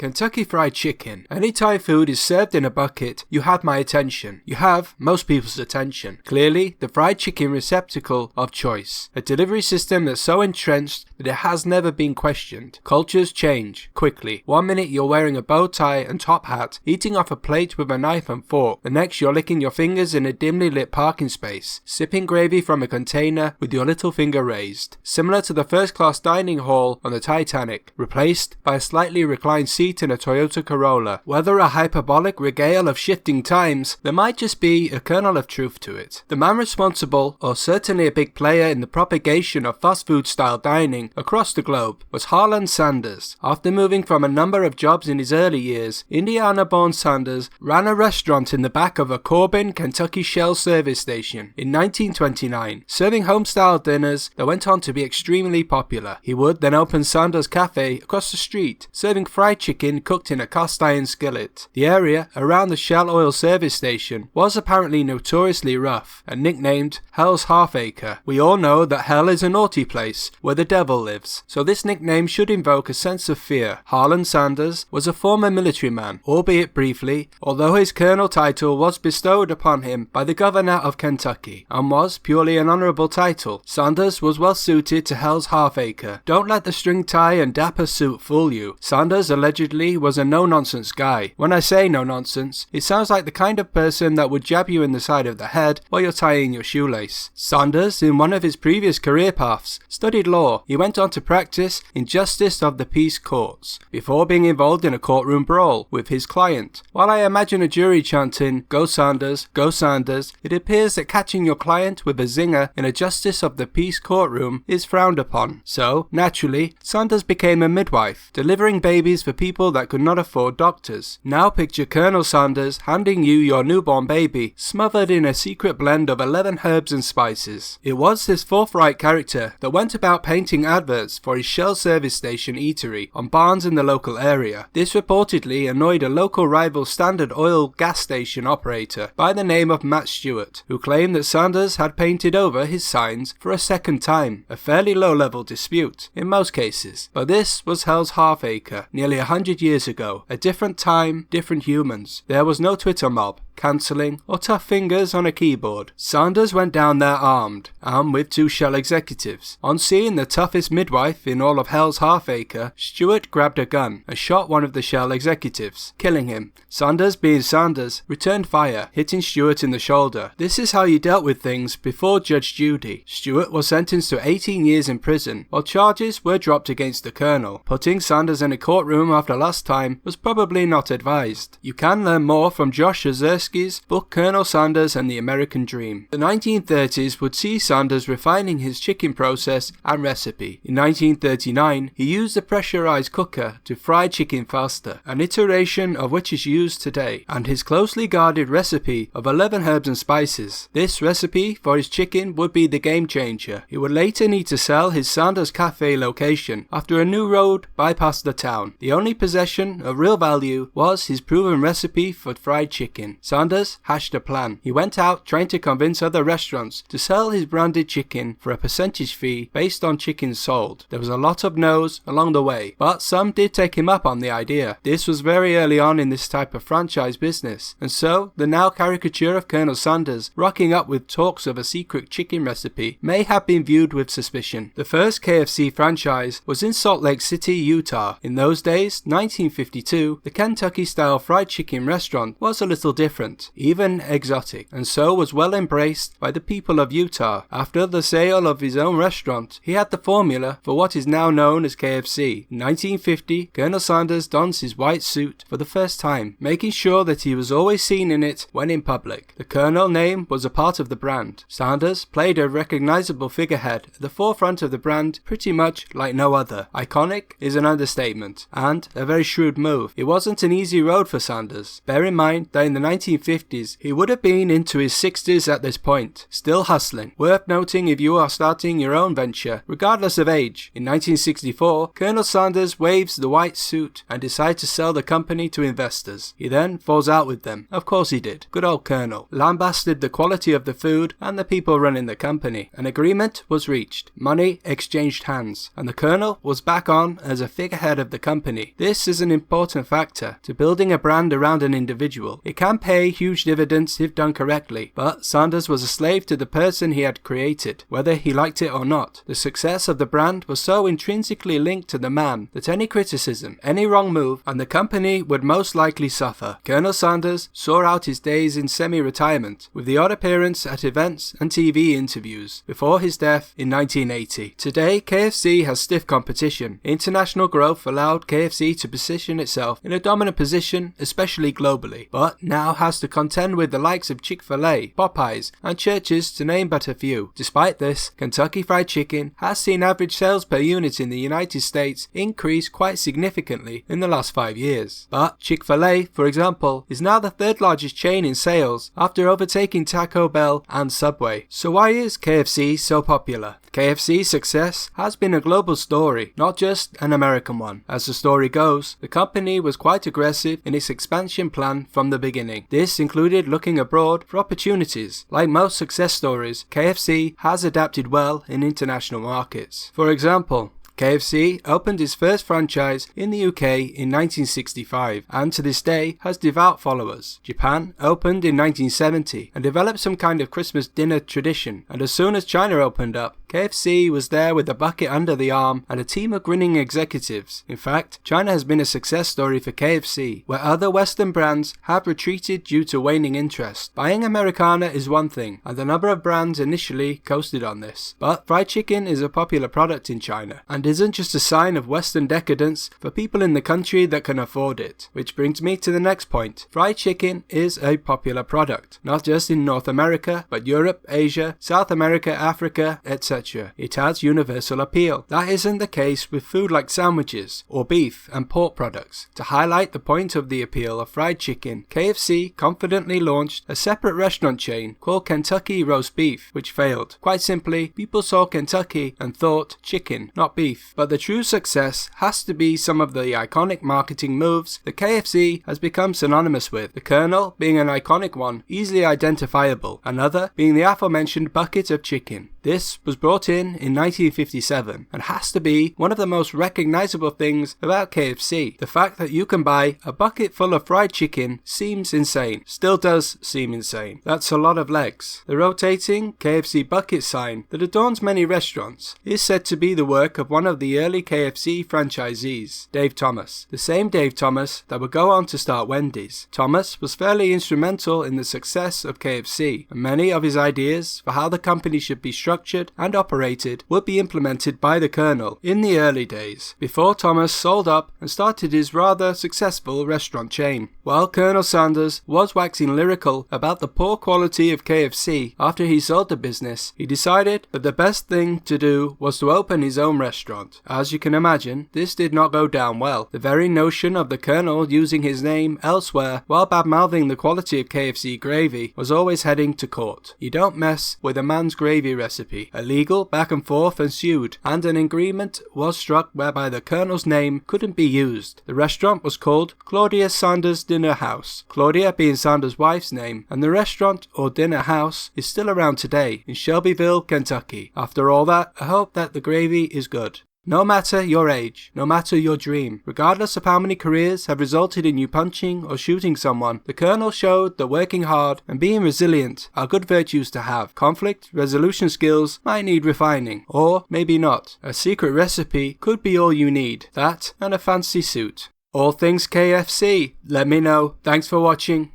Kentucky Fried Chicken. Anytime food is served in a bucket, you have my attention. You have most people's attention. Clearly, the fried chicken receptacle of choice. A delivery system that's so entrenched that it has never been questioned. Cultures change quickly. One minute you're wearing a bow tie and top hat, eating off a plate with a knife and fork. The next you're licking your fingers in a dimly lit parking space, sipping gravy from a container with your little finger raised. Similar to the first-class dining hall on the Titanic, replaced by a slightly reclined seat in a Toyota Corolla. Whether a hyperbolic regale of shifting times, there might just be a kernel of truth to it. The man responsible, or certainly a big player in the propagation of fast food style dining across the globe, was Harlan Sanders. After moving from a number of jobs in his early years, Indiana-born Sanders ran a restaurant in the back of a Corbin, Kentucky Shell service station in 1929, serving home-style dinners that went on to be extremely popular. He would then open Sanders Cafe across the street, serving fried chicken cooked in a cast iron skillet. The area around the Shell oil service station was apparently notoriously rough and nicknamed Hell's Half Acre. We all know that hell is a naughty place where the devil lives, so this nickname should invoke a sense of fear. Harlan Sanders was a former military man, albeit briefly, although his colonel title was bestowed upon him by the governor of Kentucky and was purely an honourable title. Sanders was well suited to Hell's Half Acre. Don't let the string tie and dapper suit fool you. Sanders allegedly was a no-nonsense guy. When I say no-nonsense, it sounds like the kind of person that would jab you in the side of the head while you're tying your shoelace. Sanders, in one of his previous career paths, studied law. He went on to practice in justice of the peace courts, before being involved in a courtroom brawl with his client. While I imagine a jury chanting, "Go Sanders, go Sanders," it appears that catching your client with a zinger in a justice of the peace courtroom is frowned upon. So, naturally, Sanders became a midwife, delivering babies for people that could not afford doctors. Now picture Colonel Sanders handing you your newborn baby, smothered in a secret blend of 11 herbs and spices. It was this forthright character that went about painting adverts for his Shell service station eatery on barns in the local area. This reportedly annoyed a local rival Standard Oil gas station operator by the name of Matt Stewart, who claimed that Sanders had painted over his signs for a second time, a fairly low-level dispute in most cases. But this was Hell's Half Acre, nearly 100 years ago. A different time, different humans. There was no Twitter mob, cancelling, or tough fingers on a keyboard. Sanders went down there armed, and with 2 Shell executives. On seeing the toughest midwife in all of Hell's Half Acre, Stewart grabbed a gun and shot one of the Shell executives, killing him. Sanders, being Sanders, returned fire, hitting Stewart in the shoulder. This is how you dealt with things before Judge Judy. Stewart was sentenced to 18 years in prison, while charges were dropped against the colonel. Putting Sanders in a courtroom after last time was probably not advised. You can learn more from Josh Ozersky's book Colonel Sanders and the American Dream. The 1930s would see Sanders refining his chicken process and recipe. In 1939, he used a pressurized cooker to fry chicken faster, an iteration of which is used today, and his closely guarded recipe of 11 herbs and spices. This recipe for his chicken would be the game changer. He would later need to sell his Sanders Cafe location after a new road bypassed the town. The only possession of real value was his proven recipe for fried chicken. Sanders hatched a plan. He went out trying to convince other restaurants to sell his branded chicken for a percentage fee based on chickens sold. There was a lot of no's along the way, but some did take him up on the idea. This was very early on in this type of franchise business, and so the now caricature of Colonel Sanders rocking up with talks of a secret chicken recipe may have been viewed with suspicion. The first KFC franchise was in Salt Lake City, Utah. In those days, 1952, the Kentucky-style fried chicken restaurant was a little different, even exotic, and so was well embraced by the people of Utah. After the sale of his own restaurant, he had the formula for what is now known as KFC. In 1950, Colonel Sanders dons his white suit for the first time, making sure that he was always seen in it when in public. The Colonel name was a part of the brand. Sanders played a recognisable figurehead at the forefront of the brand pretty much like no other. Iconic is an understatement, and a very shrewd move. It wasn't an easy road for Sanders. Bear in mind that in the 1950s, he would have been into his 60s at this point, still hustling. Worth noting if you are starting your own venture, regardless of age. In 1964, Colonel Sanders waves the white suit and decides to sell the company to investors. He then falls out with them. Of course he did. Good old Colonel. Lambasted the quality of the food and the people running the company. An agreement was reached. Money exchanged hands. And the Colonel was back on as a figurehead of the company. This is an important factor to building a brand around an individual. It can pay huge dividends if done correctly, but Sanders was a slave to the person he had created, whether he liked it or not. The success of the brand was so intrinsically linked to the man that any criticism, any wrong move, and the company would most likely suffer. Colonel Sanders saw out his days in semi-retirement, with the odd appearance at events and TV interviews, before his death in 1980. Today, KFC has stiff competition. International growth allowed KFC to position itself in a dominant position, especially globally, but now has to contend with the likes of Chick-fil-A, Popeyes, and Church's, to name but a few. Despite this, Kentucky Fried Chicken has seen average sales per unit in the United States increase quite significantly in the last 5 years. But Chick-fil-A, for example, is now the third largest chain in sales after overtaking Taco Bell and Subway. So why is KFC so popular? KFC's success has been a global story, not just an American one. As the story goes, the company was quite aggressive in its expansion plan from the beginning. This included looking abroad for opportunities. Like most success stories, KFC has adapted well in international markets. For example, KFC opened its first franchise in the UK in 1965 and to this day has devout followers. Japan opened in 1970 and developed some kind of Christmas dinner tradition, and as soon as China opened up, KFC was there with a bucket under the arm and a team of grinning executives. In fact, China has been a success story for KFC, where other Western brands have retreated due to waning interest. Buying Americana is one thing, and a number of brands initially coasted on this. But fried chicken is a popular product in China, and isn't just a sign of Western decadence for people in the country that can afford it. Which brings me to the next point. Fried chicken is a popular product, not just in North America, but Europe, Asia, South America, Africa, etc. It has universal appeal. That isn't the case with food like sandwiches or beef and pork products. To highlight the point of the appeal of fried chicken, KFC confidently launched a separate restaurant chain called Kentucky Roast Beef, which failed. Quite simply, people saw Kentucky and thought chicken, not beef. But the true success has to be some of the iconic marketing moves that KFC has become synonymous with. The Colonel being an iconic one, easily identifiable. Another being the aforementioned bucket of chicken. This was brought in 1957 and has to be one of the most recognizable things about KFC. The fact that you can buy a bucket full of fried chicken seems insane. Still does seem insane. That's a lot of legs. The rotating KFC bucket sign that adorns many restaurants is said to be the work of one of the early KFC franchisees, Dave Thomas. The same Dave Thomas that would go on to start Wendy's. Thomas was fairly instrumental in the success of KFC, and many of his ideas for how the company should be structured and operated would be implemented by the Colonel in the early days, before Thomas sold up and started his rather successful restaurant chain. While Colonel Sanders was waxing lyrical about the poor quality of KFC after he sold the business, he decided that the best thing to do was to open his own restaurant. As you can imagine, this did not go down well. The very notion of the Colonel using his name elsewhere while bad-mouthing the quality of KFC gravy was always heading to court. You don't mess with a man's gravy recipe. A legal back and forth ensued, and an agreement was struck whereby the Colonel's name couldn't be used. The restaurant was called Claudia Sanders Dinner House, Claudia being Sanders' wife's name, and the restaurant or dinner house is still around today in Shelbyville, Kentucky. After all that, I hope that the gravy is good. No matter your age, no matter your dream, regardless of how many careers have resulted in you punching or shooting someone, the Colonel showed that working hard and being resilient are good virtues to have. Conflict resolution skills might need refining, or maybe not. A secret recipe could be all you need, that and a fancy suit. All things KFC, let me know. Thanks for watching.